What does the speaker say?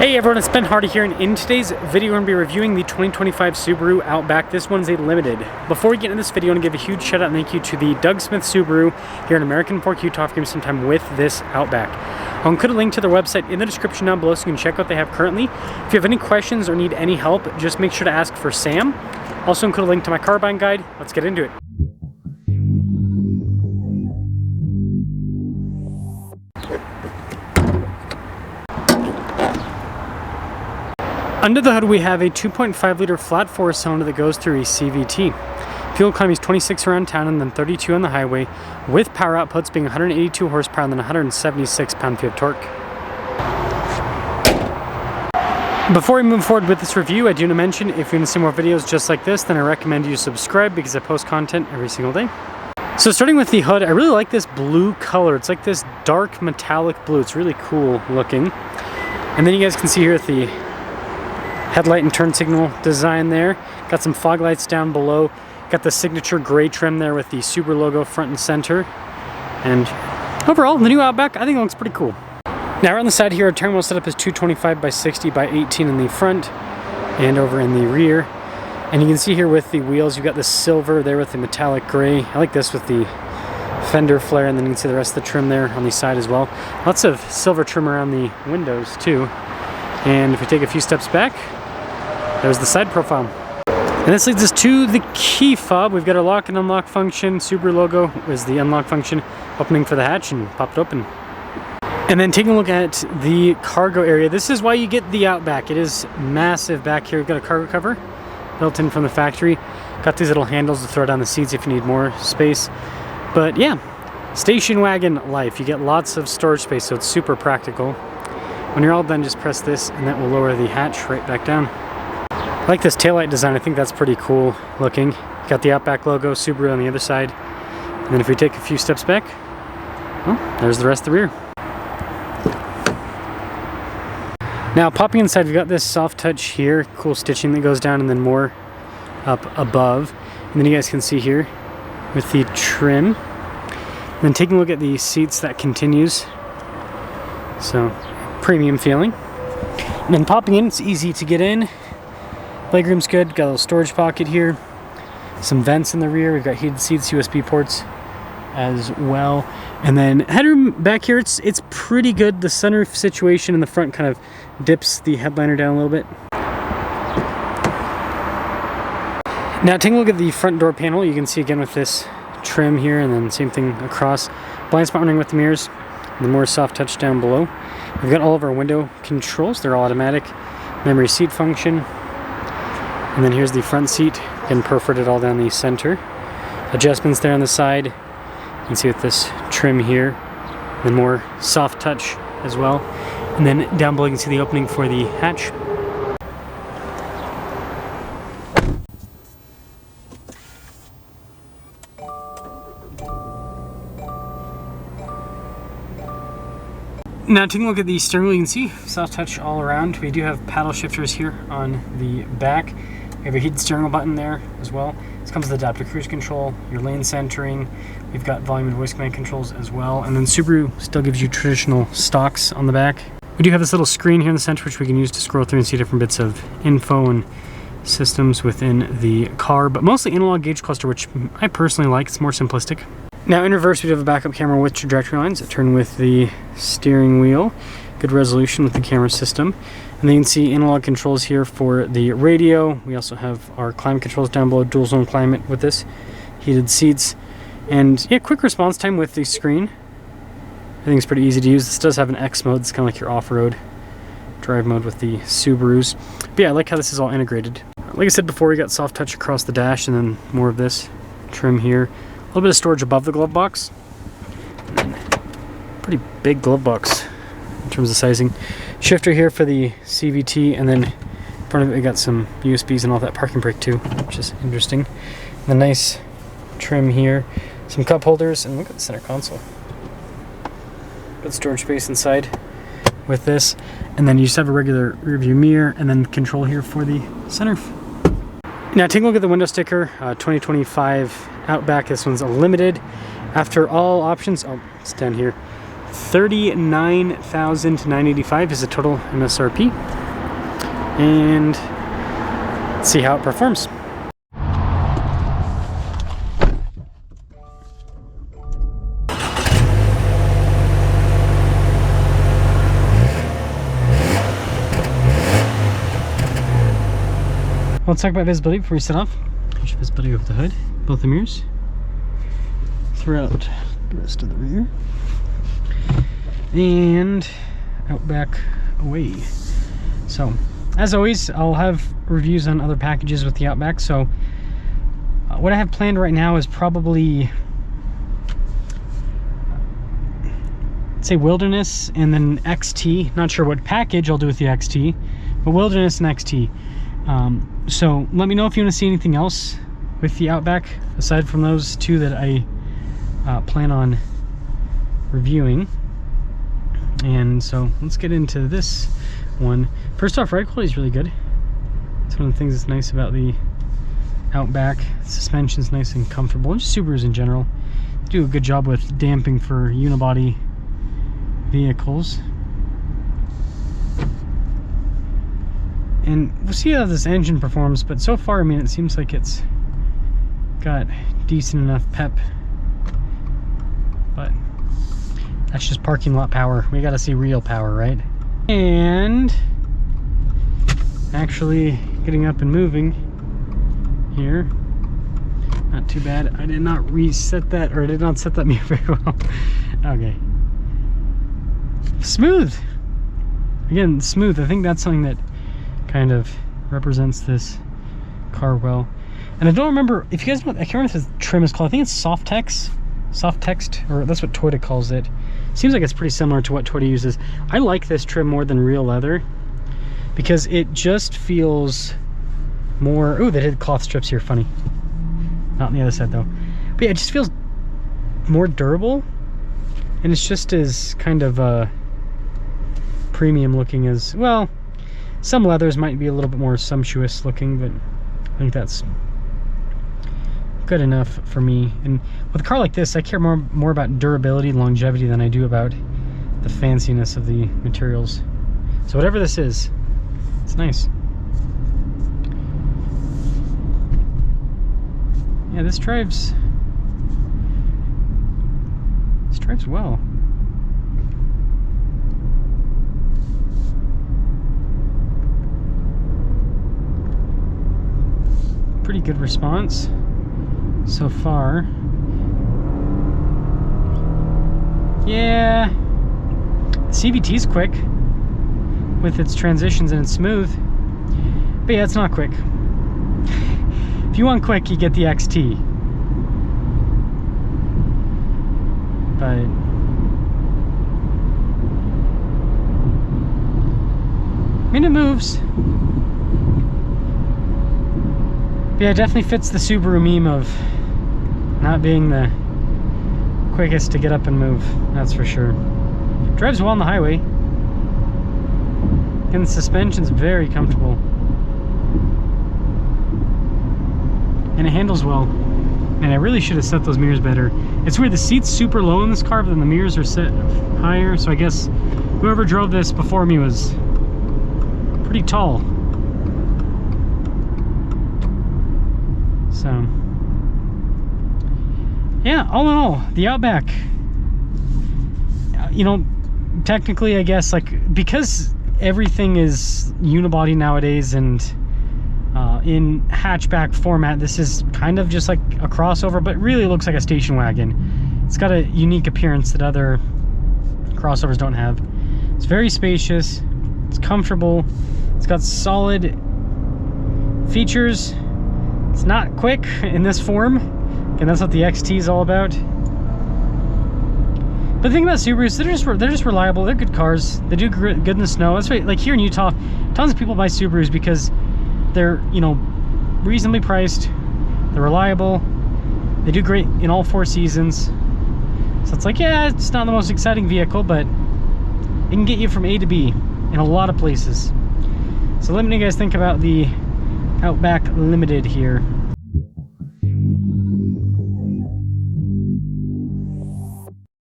Hey everyone, it's Ben Hardy here, and in today's video we're going to be reviewing the 2025 Subaru Outback. This one's a limited. Before we get into this video, I want to give a huge shout out and thank you to the Doug Smith Subaru here in American Fork, Utah for giving me some time with this Outback. I'll include a link to their website in the description down below so you can check out what they have currently. If you have any questions or need any help, just make sure to ask for Sam. Also include a link to my car buying guide. Let's get into it. Under the hood, we have a 2.5 liter flat 4 cylinder that goes through a CVT. Fuel economy is 26 around town and then 32 on the highway, with power outputs being 182 horsepower and then 176 pound-feet of torque. Before we move forward with this review, I do want to mention if you want to see more videos just like this, then I recommend you subscribe because I post content every single day. So starting with the hood, I really like this blue color. It's like this dark metallic blue. It's really cool looking. And then you guys can see here at the headlight and turn signal design there. Got some fog lights down below. Got the signature gray trim there with the Subaru logo front and center. And overall, the new Outback, I think it looks pretty cool. Now around the side here, our turn wheel setup is 225 by 60 by 18 in the front and over in the rear. And you can see here with the wheels, you've got the silver there with the metallic gray. I like this with the fender flare, and then you can see the rest of the trim there on the side as well. Lots of silver trim around the windows too. And if we take a few steps back, there's the side profile. And this leads us to the key fob. We've got our lock and unlock function. Subaru logo is the unlock function. Opening for the hatch and pop it open. And then taking a look at the cargo area. This is why you get the Outback. It is massive back here. We've got a cargo cover built in from the factory. Got these little handles to throw down the seats if you need more space. But yeah, station wagon life. You get lots of storage space, so it's super practical. When you're all done, just press this and that will lower the hatch right back down. I like this taillight design. I think that's pretty cool looking. Got the Outback logo, Subaru on the other side. And then if we take a few steps back, well, there's the rest of the rear. Now popping inside, we've got this soft touch here, cool stitching that goes down and then more up above. And then you guys can see here with the trim. And then taking a look at the seats, that continues. So premium feeling. And then popping in, it's easy to get in. Legroom's good, got a little storage pocket here. Some vents in the rear, we've got heated seats, USB ports as well. And then headroom back here, it's pretty good. The sunroof situation in the front kind of dips the headliner down a little bit. Now taking a look at the front door panel, you can see again with this trim here, and then same thing across. Blind spot running with the mirrors, and the more soft touch down below. We've got all of our window controls, they're all automatic. Memory seat function. And then here's the front seat, getting perforated all down the center. Adjustments there on the side. You can see with this trim here, the more soft touch as well. And then down below you can see the opening for the hatch. Now taking a look at the steering wheel, you can see soft touch all around. We do have paddle shifters here on the back. We have a heated steering wheel button there as well. This comes with adaptive cruise control, your lane centering. We've got volume and voice command controls as well. And then Subaru still gives you traditional stocks on the back. We do have this little screen here in the center which we can use to scroll through and see different bits of info and systems within the car, but mostly analog gauge cluster, which I personally like. It's more simplistic. Now in reverse, we have a backup camera with trajectory lines that turn with the steering wheel. Good resolution with the camera system. And then you can see analog controls here for the radio. We also have our climate controls down below, dual zone climate with this, heated seats, and yeah, quick response time with the screen. I think it's pretty easy to use. This does have an X mode. It's kind of like your off-road drive mode with the Subarus. But yeah, I like how this is all integrated. Like I said before, we got soft touch across the dash and then more of this trim here. A little bit of storage above the glove box. Pretty big glove box in terms of sizing. Shifter here for the CVT, and then in front of it we got some USBs and all that, parking brake too, which is interesting. And the nice trim here, some cup holders, and look at the center console. Good storage space inside with this, and then you just have a regular rear view mirror, and then control here for the sunroof. Now take a look at the window sticker, 2025 Outback. This one's a limited. After all options, oh, it's down here. $39,985 is the total MSRP. And let's see how it performs. Let's talk about visibility before we set off. Here's visibility of the hood, both the mirrors, throughout the rest of the rear, and Outback away. So, as always, I'll have reviews on other packages with the Outback. So, what I have planned right now is probably, say, Wilderness and then XT. Not sure what package I'll do with the XT, but Wilderness and XT. So let me know if you want to see anything else with the Outback aside from those two that I plan on reviewing. And so let's get into this one. First off, ride quality is really good. It's one of the things that's nice about the Outback. Suspension's nice and comfortable, and just Subarus in general. They do a good job with damping for unibody vehicles. And we'll see how this engine performs, but so far, I mean, it seems like it's got decent enough pep. But that's just parking lot power. We gotta see real power, right? And actually getting up and moving here. Not too bad. I did not reset that, or I did not set that mirror very well. Okay. Smooth. Again, smooth. I think that's something that kind of represents this car well. And I don't remember if you guys know, I can't remember if the trim is called. I think it's soft text, or that's what Toyota calls it. Seems like it's pretty similar to what Toyota uses. I like this trim more than real leather because it just feels more. Oh, they did cloth strips here, funny. Not on the other side though. But yeah, it just feels more durable, and it's just as kind of premium looking as well. Some leathers might be a little bit more sumptuous looking, but I think that's good enough for me. And with a car like this, I care more about durability and longevity than I do about the fanciness of the materials. So whatever this is, it's nice. Yeah, this drives well. Pretty good response so far. Yeah, CVT's quick with its transitions and it's smooth, but yeah, it's not quick. If you want quick, you get the XT, but I mean, it moves. Yeah, it definitely fits the Subaru meme of not being the quickest to get up and move, that's for sure. Drives well on the highway, and the suspension's very comfortable. And it handles well. And I really should have set those mirrors better. It's weird, the seat's super low in this car, but then the mirrors are set higher, so I guess whoever drove this before me was pretty tall. So, yeah, all in all, the Outback, you know, technically, I guess, like, because everything is unibody nowadays and in hatchback format, this is kind of just like a crossover, but really looks like a station wagon. It's got a unique appearance that other crossovers don't have. It's very spacious, it's comfortable, it's got solid features. It's not quick in this form, and that's what the XT is all about. But the thing about Subarus, they're just reliable. They're good cars. They do good in the snow. That's right. Like here in Utah, tons of people buy Subarus because they're, you know, reasonably priced. They're reliable. They do great in all 4 seasons. So it's like, yeah, it's not the most exciting vehicle, but it can get you from A to B in a lot of places. So let me know what you guys think about the Outback Limited here.